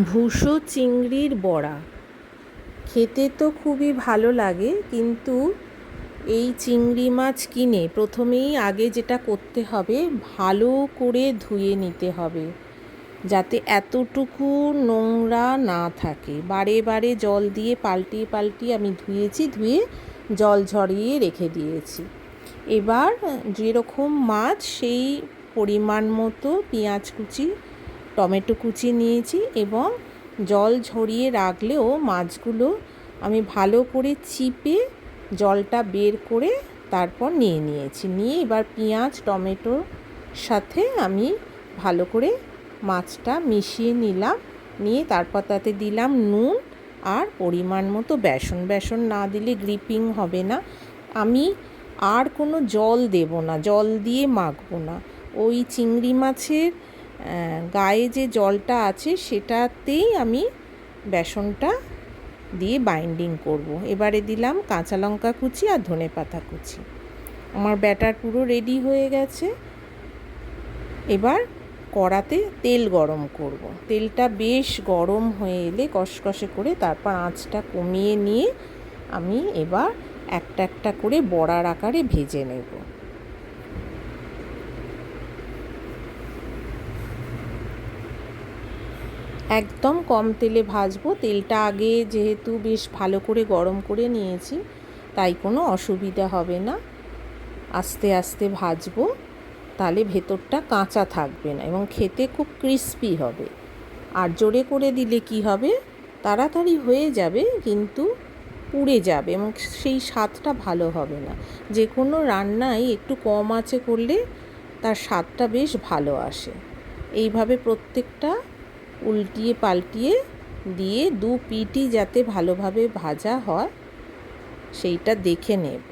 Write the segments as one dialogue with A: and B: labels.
A: ভুসো চিংড়ির বড়া খেতে তো খুবই ভালো লাগে, কিন্তু এই চিংড়ি মাছ কিনে প্রথমেই আগে যেটা করতে হবে, ভালো করে ধুয়ে নিতে হবে যাতে এতটুকু নোংরা না থাকে। বারে বারে জল দিয়ে পাল্টিয়ে পাল্টিয়ে আমি ধুয়ে জল ঝরিয়ে রেখে দিয়েছি। এবার যেরকম মাছ সেই পরিমাণ মতো পেঁয়াজ কুচি, টমেটো কুচি নিয়েছি এবং জল ঝরিয়ে রাখলেও মাছগুলো আমি ভালো করে চিপে জলটা বের করে তারপর নিয়ে এবার পেঁয়াজ টমেটোর সাথে আমি ভালো করে মাছটা মিশিয়ে নিলাম। নিয়ে তারপর তাতে দিলাম নুন আর পরিমাণ মতো বেসন না দিলে গ্রিপিং হবে না। আমি আর কোনো জল দেব না, জল দিয়ে মাখবো না। ওই চিংড়ি মাছের গায়ে যে জলটা আছে সেটাতেই আমি বেসনটা দিয়ে বাইন্ডিং করব। এবারে দিলাম কাঁচা লঙ্কা কুচি আর ধনেপাতা কুচি। আমার ব্যাটার পুরো রেডি হয়ে গেছে। এবার কড়াতে তেল গরম করব। তেলটা বেশ গরম হয়ে এলে কষকষে করে তারপর আঁচটা কমিয়ে নিয়ে আমি এবার একটা একটা করে বড়ার আকারে ভেজে নেব। একদম কম তেলে ভাজবো। তেলটা আগে যেহেতু বেশ ভালো করে গরম করে নিয়েছি, তাই কোনো অসুবিধা হবে না। আস্তে আস্তে ভাজবো, তাহলে ভেতরটা কাঁচা থাকবে না এবং খেতে খুব ক্রিস্পি হবে। আর জোরে করে দিলে কি হবে, তাড়াতাড়ি হয়ে যাবে কিন্তু পুড়ে যাবে এবং সেই স্বাদটা ভালো হবে না। যে কোনো রান্নাই একটু কম আঁচে করলে তার স্বাদটা বেশ ভালো আসে। এইভাবে প্রত্যেকটা উল্টিয়ে পাল্টিয়ে দিয়ে দু পিঠই যাতে ভালোভাবে ভাজা হয় সেইটা দেখে নেব।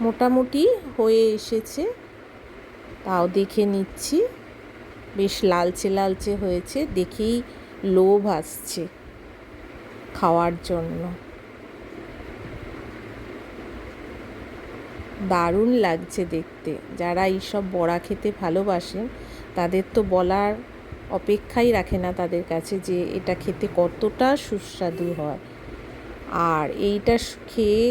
A: মোটামুটি হয়ে এসেছে, তাও দেখে নিচ্ছি। বেশ লালচে লালচে হয়েছে, দেখেই লোভ আসছে খাওয়ার জন্য। দারুণ লাগছে দেখতে। যারা এইসব বড়া খেতে ভালোবাসেন তাদের তো বলার অপেক্ষাই রাখে না তাদের কাছে যে এটা খেতে কতটা সুস্বাদু হয়। আর এইটা খেয়ে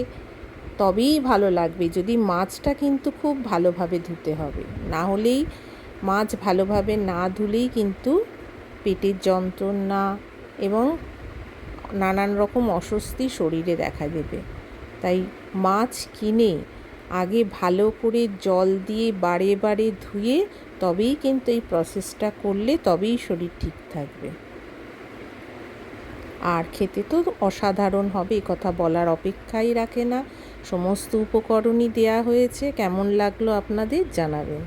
A: তবেই ভালো লাগবে যদি মাছটা কিন্তু খুব ভালোভাবে ধুতে হবে, না হলেই মাছ ভালোভাবে না ধুলেই কিন্তু পেটের যন্ত্রণা এবং নানান রকম অস্বস্তি শরীরে দেখা দেবে। তাই মাছ কিনে আগে ভালো করে জল দিয়ে বারে বারে ধুয়ে তবেই কিন্তু এই প্রসেসটা করলে তবেই শরীর ঠিক থাকবে। আর খেতে তো অসাধারণ হবে, এ কথা বলার অপেক্ষাই রাখে না। সমস্ত উপকরণই দেয়া হয়েছে। কেমন লাগলো আপনাদের জানাবেন।